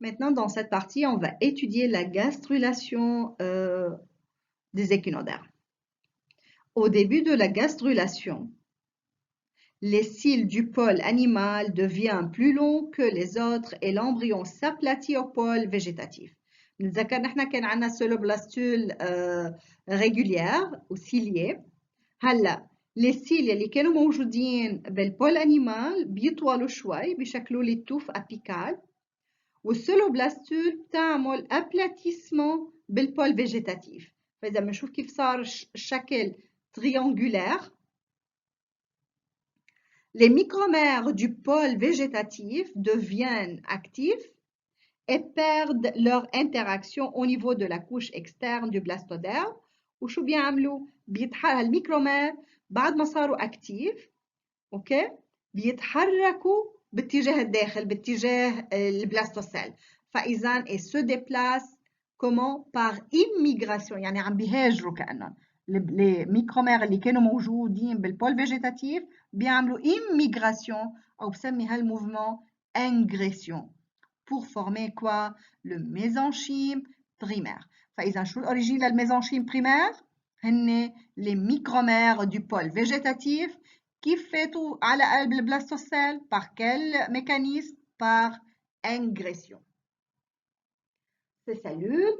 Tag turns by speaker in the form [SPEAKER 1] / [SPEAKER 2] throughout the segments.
[SPEAKER 1] Maintenant, dans cette partie, on va étudier la gastrulation des échinodermes. Au début de la gastrulation, les cils du pôle animal deviennent plus longs que les autres et l'embryon s'aplatit au pôle végétatif. نتذكر نحن كان عندنا سولوبلاستول ريجوليير وسيلية. هلا les cils اللي كانوا موجودين بالبول انيمال بيطولوا شوي بشكلوا لي التوف ابيكال، والسولوبلاستول بتعمل ابلاتيسمون بالبول فيجيتاتيف. فاذا بنشوف كيف صار الشكل triangulaire. Les micromères du pôle végétatif deviennent actifs et perdent leur interaction au niveau de la couche externe du blastoderme. وشو بيعملوا؟ الميكرومير بعد ما صاروا actifs، اوكي، بيتحركوا باتجاه الداخل، باتجاه البلاستوسيل. فإذا et se déplacent comment؟ par immigration، يعني عم بيهاجروا كأنهم. les micromères اللي كانوا موجودين بالبول فيجيتاتيف بيعملوا immigration، أو بسمي هالموفمون ingression pour former quoi؟ le mésenchyme primaire. فإذا شو الأوريجين للميزنشيم primaire؟ هن les micromères du pôle végétatif. كيف فاتوا على قلب البلاستوسيل؟ par quel mécanisme؟ par ingression. Ces cellules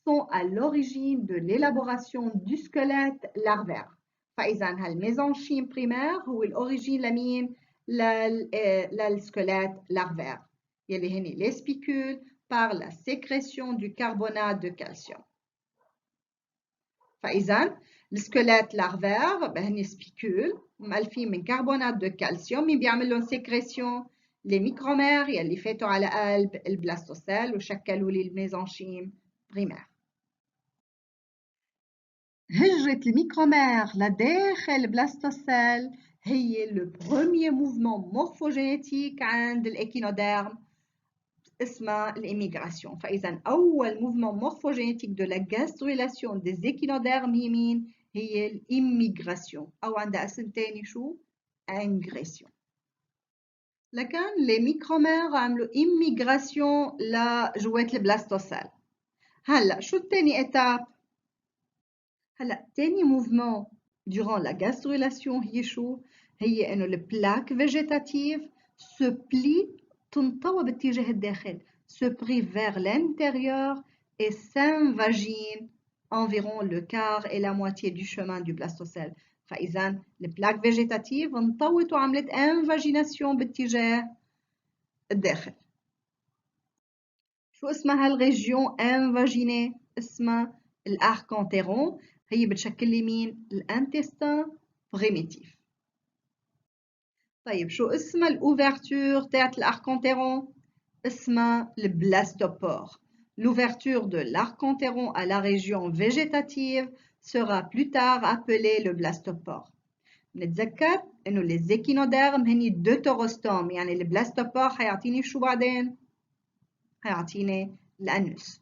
[SPEAKER 1] sont à l'origine de l'élaboration du squelette larvaire. فإذا هالميزنشيم primaire هو الأوريجين لمين؟ للسكلات larvaire يلي هن les spicules par la sécrétion du carbonate de calcium. فإذا السكلات larvaire هن spicules مألفين من كربونات de calcium. مين بيعمل لهم sécrétion؟ les micromères يلي فاتوا على قلب البلاستوسيل وشكلوا لي الميزنشيم primaire. هجرة الميكرومير لداخل البلاستوسيل هي le premier mouvement morphogénétique عند الإكينوديرم اسمها l'immigration. فإذا أول mouvement morphogénétique de la gastrulation des échinodermes هي مين؟ هي l'immigration، أو عندها اسم تاني شو؟ ingression. لكن les micromères عملوا immigration لجوات البلاستوسيل. هلا شو التاني étape؟ هلا تاني موفمون durant la gastrulation هي شو؟ هي انه البلاك فيجيتاتيف se plie، تنطوى باتجاه الداخل، se plie vers l'intérieur et s'invagine environ le quart et la moitié du chemin du blastocèle. فإذا البلاك فيجيتاتيف انطوت وعملت انفاجيناسيون باتجاه الداخل. شو اسمها هالريجيون انفاجيني؟ اسمها الاركانتيرون. هي بتشكل لي مين؟ الانتستين بريميتيف. طيب شو اسمها الاوفرتور تاعت الاركانتيرون؟ اسمها البلاستوبور. L'ouverture de l'archantéron à la région végétative sera plus tard appelée le blastopore. نتذكر انه les échinodermes هني deutérostomes، يعني البلاستوبور حيعطيني شو بعدين؟ حيعطيني الانus.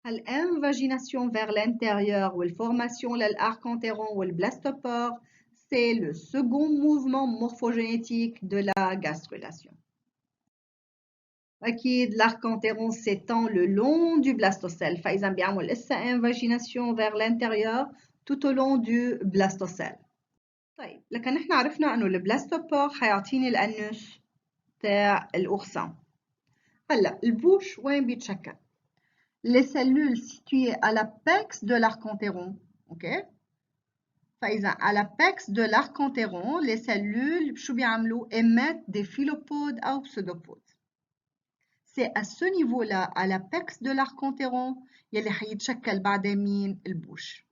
[SPEAKER 1] L'invagination vers l'intérieur ou la formation de l'archantéron ou le blastopore, c'est le second mouvement morphogénétique de la gastrulation. L'archantéron s'étend le long du blastocèle. فإذا بيعمل لسه invagination vers l'intérieur tout au long du blastocèle. طيب لكن احنا عرفنا انه البلاستوبور حيعطيني الانوس تاع الاورسان. هلا البوش وين بيتشكل؟ les cellules situées à l'apex de l'archantéron. OK? À l'apex de l'archantéron, les cellules émettent des philopodes ou pseudopodes. C'est à ce niveau-là, à l'apex de l'archantéron, يلي حيتشكل بعدين مين؟ البوش.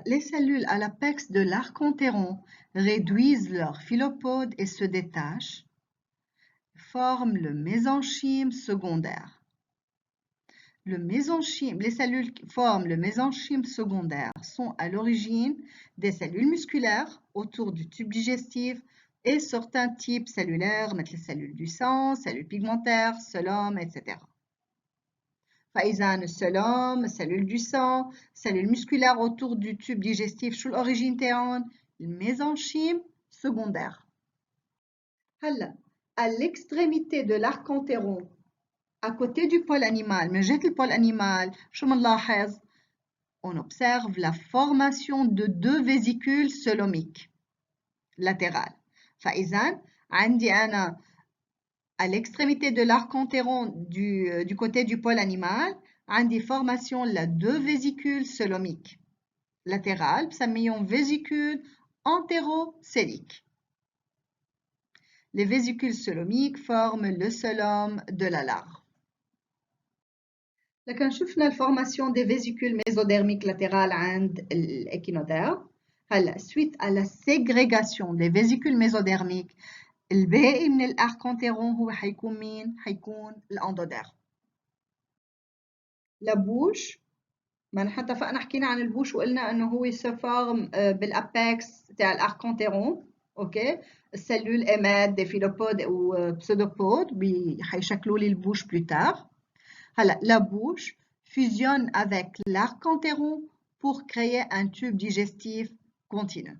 [SPEAKER 1] les cellules à l'apex de l'archantéron réduisent leurs philopodes et se détachent, forment le mésenchyme secondaire. Les cellules qui forment le mésenchyme secondaire sont à l'origine des cellules musculaires autour du tube digestif et certains types cellulaires, les cellules du sang, cellules pigmentaires, cellules, etc. فإذا السلام، السلول du sang, cellules musculaires autour du tube digestif شو الأوريجين تاعهم؟ الميزنشيم secondaire. هلا à l'extrémité de l'arc-en-téron à côté du pôle animal من جهة البول animal شو منلاحظ؟ on observe la formation de deux vésicules coelomiques latérales. فإذا عندي أنا à l'extrémité de l'arc-en-téron du côté du pôle animal عندي formation de deux vésicules coelomiques latérales بسميهم vésicules entérocéliques. Les vésicules coelomiques forment le coelom de la larve. لكن شفنا الفورماسيون des vésicules mésodermiques latérales عند الإكينوديرم. هلا suite à la ségrégation des vésicules mésodermiques الباقي من الاركونتيرون هو حيكون مين؟ حيكون الاندوديرم. لبوش ما نحن اتفقنا حكينا عن البوش وقلنا انه هو سفارم بالابيكس تاع الاركونتيرون. اوكي السلول ايمات ديفيلوبود وبسودوبود حيشكلوا لي البوش بلو تار. هلا la bouche fusionne avec l'arc-en-téron pour créer un tube digestif continu.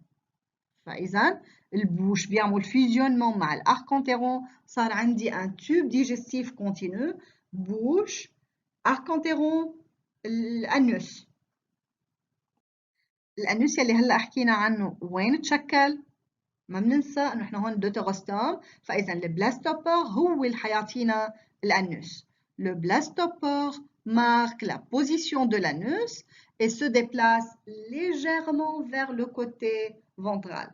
[SPEAKER 1] فإذا البوش بيعمل فيزيونمون مع الارك-en-téron صار عندي un tube digestif continu. bouche arc-en-téron الأنوس. الأنوس يلي هلا حكينا عنه وين تشكل؟ ما بننسى انه احنا هون دوتيروستوم. فإذا البلاستوبور هو اللي حيعطينا الأنوس. Le blastopore marque la position de l'anus et se déplace légèrement vers le côté ventral.